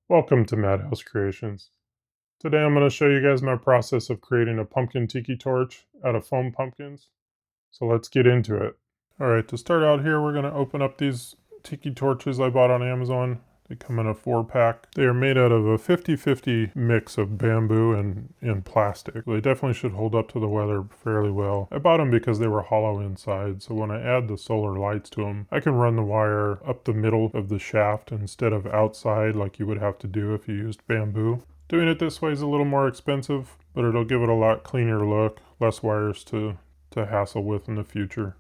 Welcome to MadHouse-Creations. Today I'm going to show you guys my process of creating a pumpkin tiki torch out of foam pumpkins. So let's get into it. Alright, to start out here we're going to open up these tiki torches I bought on Amazon. They come in a 4-pack. They are made out of a 50-50 mix of bamboo and plastic. They definitely should hold up to the weather fairly well. I bought them because they were hollow inside, so when I add the solar lights to them, I can run the wire up the middle of the shaft instead of outside like you would have to do if you used bamboo. Doing it this way is a little more expensive, but it'll give it a lot cleaner look, less wires to hassle with in the future.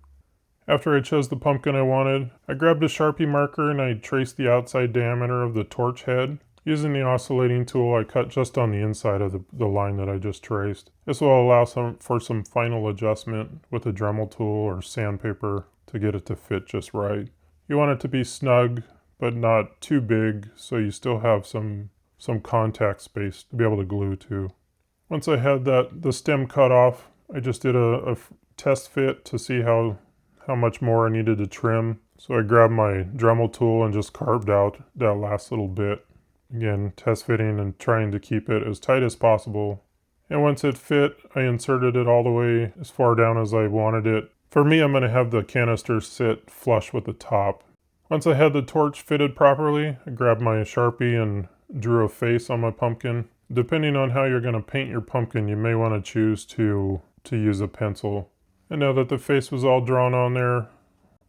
After I chose the pumpkin I wanted, I grabbed a Sharpie marker and I traced the outside diameter of the torch head. Using the oscillating tool, I cut just on the inside of the line that I just traced. This will allow for some final adjustment with a Dremel tool or sandpaper to get it to fit just right. You want it to be snug, but not too big, so you still have some contact space to be able to glue to. Once I had the stem cut off, I just did a test fit to see how much more I needed to trim. So I grabbed my Dremel tool and just carved out that last little bit. Again, test fitting and trying to keep it as tight as possible. And once it fit, I inserted it all the way as far down as I wanted it. For me, I'm going to have the canister sit flush with the top. Once I had the torch fitted properly, I grabbed my Sharpie and drew a face on my pumpkin. Depending on how you're going to paint your pumpkin, you may want to choose to use a pencil. And now that the face was all drawn on there,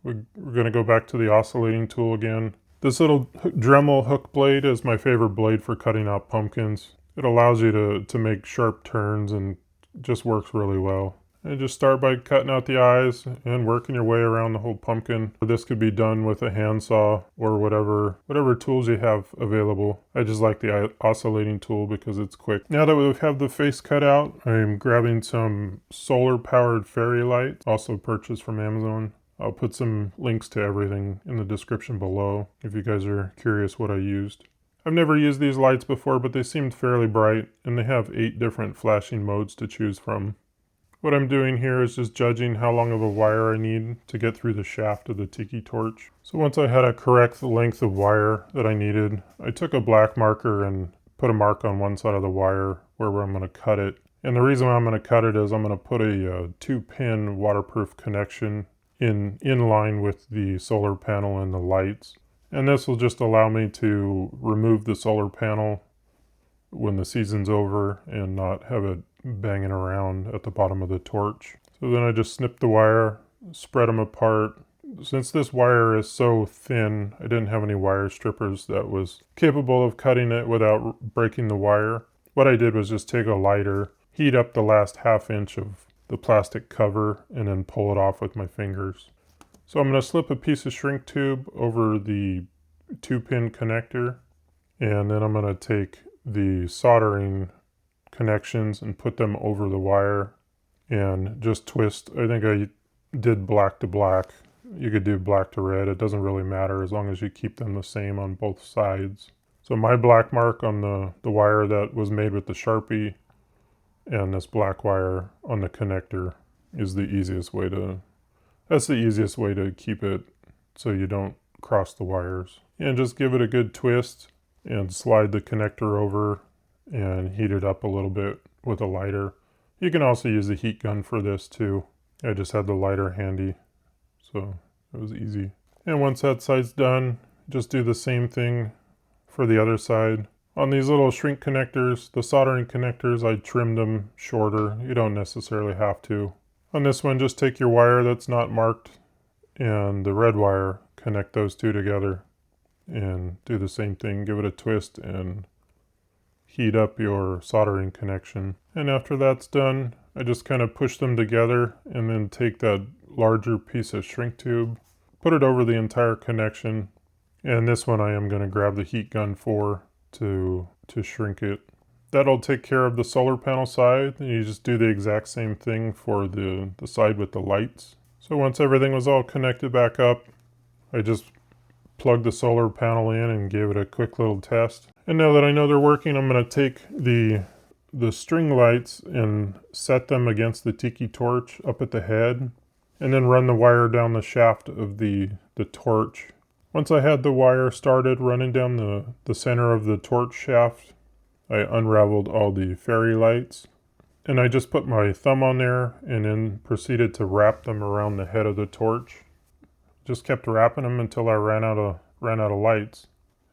we're going to go back to the oscillating tool again. This little Dremel hook blade is my favorite blade for cutting out pumpkins. It allows you to make sharp turns and just works really well. And just start by cutting out the eyes and working your way around the whole pumpkin. This could be done with a handsaw or whatever tools you have available. I just like the oscillating tool because it's quick. Now that we have the face cut out, I'm grabbing some solar powered fairy light, also purchased from Amazon. I'll put some links to everything in the description below if you guys are curious what I used. I've never used these lights before, but they seemed fairly bright, and they have 8 different flashing modes to choose from. What I'm doing here is just judging how long of a wire I need to get through the shaft of the tiki torch. So once I had a correct length of wire that I needed, I took a black marker and put a mark on one side of the wire where I'm going to cut it. And the reason why I'm going to cut it is I'm going to put a 2-pin waterproof connection in line with the solar panel and the lights. And this will just allow me to remove the solar panel when the season's over and not have it banging around at the bottom of the torch. So then I just snip the wire, spread them apart. Since this wire is so thin, I didn't have any wire strippers that was capable of cutting it without breaking the wire. What I did was just take a lighter, heat up the last ½ inch of the plastic cover, and then pull it off with my fingers. So I'm going to slip a piece of shrink tube over the 2-pin connector, and then I'm going to take the soldering connections and put them over the wire and just twist. I think I did black to black. You could do black to red. It doesn't really matter as long as you keep them the same on both sides. So my black mark on the wire that was made with the Sharpie and this black wire on the connector is the easiest way to, that's the easiest way to keep it so you don't cross the wires. And just give it a good twist and slide the connector over and heat it up a little bit with a lighter. You can also use a heat gun for this too. I just had the lighter handy, so it was easy. And once that side's done, just do the same thing for the other side. On these little shrink connectors, the soldering connectors, I trimmed them shorter. You don't necessarily have to. On this one, just take your wire that's not marked and the red wire, connect those two together and do the same thing. Give it a twist and heat up your soldering connection. And after that's done, I just kind of push them together and then take that larger piece of shrink tube, put it over the entire connection. And this one I am going to grab the heat gun for to shrink it. That'll take care of the solar panel side. And you just do the exact same thing for the side with the lights. So once everything was all connected back up, I just plugged the solar panel in and gave it a quick little test. And now that I know they're working, I'm going to take the string lights and set them against the tiki torch up at the head, and then run the wire down the shaft of the torch Once I had the wire started running down the center of the torch shaft, I unraveled all the fairy lights, and I just put my thumb on there and then proceeded to wrap them around the head of the torch. Just kept wrapping them until I ran out of lights.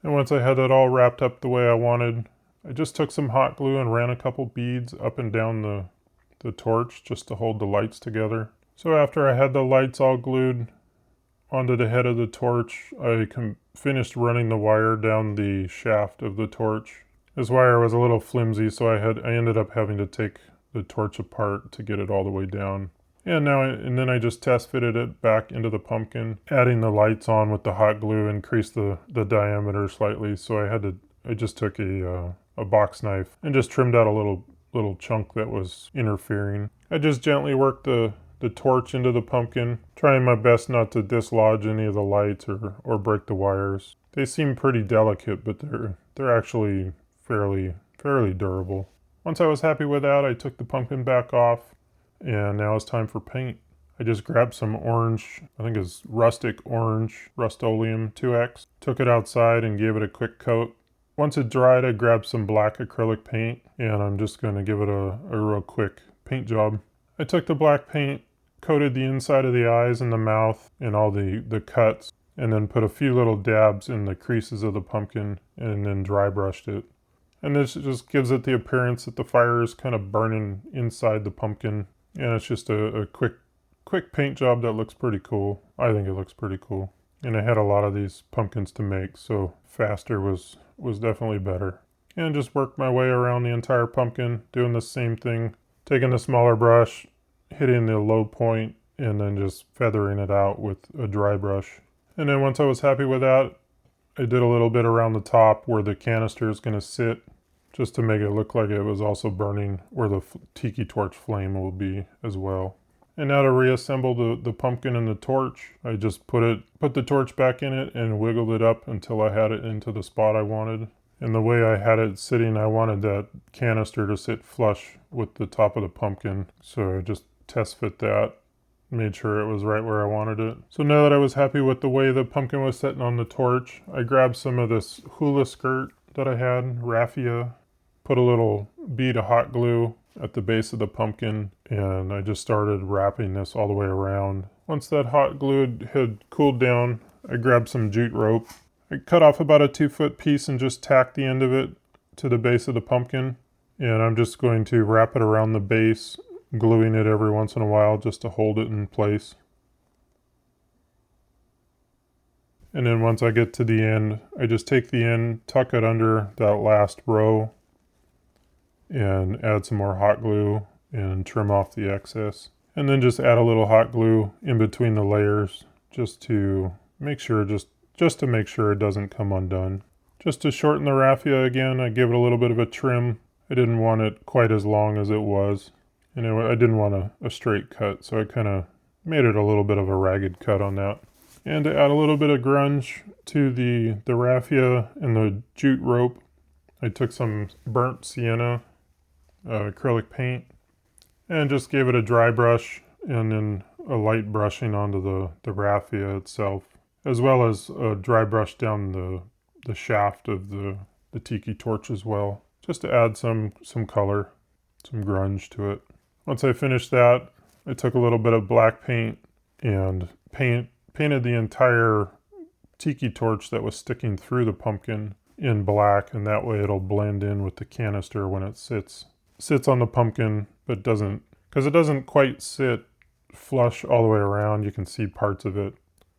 And once I had that all wrapped up the way I wanted, I just took some hot glue and ran a couple beads up and down the torch just to hold the lights together. So after I had the lights all glued onto the head of the torch, I finished running the wire down the shaft of the torch. This wire was a little flimsy, so I ended up having to take the torch apart to get it all the way down. And then I just test fitted it back into the pumpkin, adding the lights on with the hot glue, increased the diameter slightly. So I just took a box knife and just trimmed out a little chunk that was interfering. I just gently worked the torch into the pumpkin, trying my best not to dislodge any of the lights or break the wires. They seem pretty delicate, but they're actually fairly durable. Once I was happy with that, I took the pumpkin back off, and now it's time for paint. I just grabbed some orange, I think it's rustic orange, Rustoleum 2X, took it outside and gave it a quick coat. Once it dried, I grabbed some black acrylic paint, and I'm just going to give it a real quick paint job. I took the black paint, coated the inside of the eyes and the mouth and all the cuts, and then put a few little dabs in the creases of the pumpkin, and then dry brushed it. And this just gives it the appearance that the fire is kind of burning inside the pumpkin. And it's just a quick paint job that looks pretty cool. I think it looks pretty cool. And I had a lot of these pumpkins to make, so faster was definitely better. And just worked my way around the entire pumpkin, doing the same thing. Taking the smaller brush, hitting the low point, and then just feathering it out with a dry brush. And then once I was happy with that, I did a little bit around the top where the canister is going to sit, just to make it look like it was also burning where the tiki torch flame will be as well. And now to reassemble the pumpkin and the torch, I just put the torch back in it and wiggled it up until I had it into the spot I wanted. And the way I had it sitting, I wanted that canister to sit flush with the top of the pumpkin. So I just test fit that, made sure it was right where I wanted it. So now that I was happy with the way the pumpkin was sitting on the torch, I grabbed some of this hula skirt that I had, Raffia, put a little bead of hot glue at the base of the pumpkin, and I just started wrapping this all the way around. Once that hot glue had cooled down, I grabbed some jute rope. I cut off about a 2-foot piece and just tacked the end of it to the base of the pumpkin. And I'm just going to wrap it around the base, gluing it every once in a while just to hold it in place. And then once I get to the end, I just take the end, tuck it under that last row, and add some more hot glue and trim off the excess. And then just add a little hot glue in between the layers just to make sure it doesn't come undone. Just to shorten the raffia again, I give it a little bit of a trim. I didn't want it quite as long as it was. And I didn't want a straight cut, so I kind of made it a little bit of a ragged cut on that. And to add a little bit of grunge to the raffia and the jute rope, I took some burnt sienna acrylic paint and just gave it a dry brush and then a light brushing onto the raffia itself, as well as a dry brush down the shaft of the tiki torch as well, just to add some color, some grunge to it. Once I finished that, I took a little bit of black paint and painted the entire tiki torch that was sticking through the pumpkin in black, and that way it'll blend in with the canister when it sits on the pumpkin, but because it doesn't quite sit flush all the way around. You can see parts of it.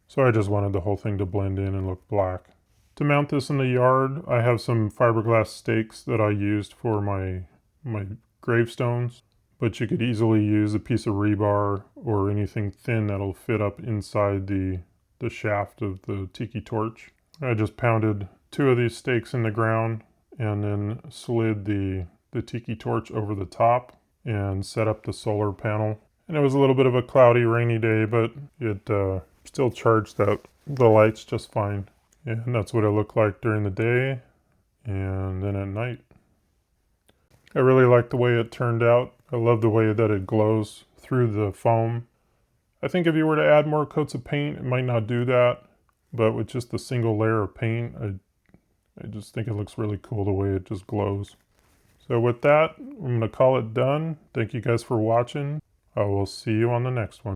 So I just wanted the whole thing to blend in and look black. To mount this in the yard, I have some fiberglass stakes that I used for my gravestones, but you could easily use a piece of rebar or anything thin that'll fit up inside the shaft of the tiki torch. I just pounded 2 of these stakes in the ground and then slid the tiki torch over the top and set up the solar panel. And it was a little bit of a cloudy, rainy day, but it still charged the lights just fine. And that's what it looked like during the day and then at night. I really like the way it turned out. I love the way that it glows through the foam. I think if you were to add more coats of paint, it might not do that. but with just a single layer of paint, I just think it looks really cool the way it just glows. So with that, I'm going to call it done. Thank you guys for watching. I will see you on the next one.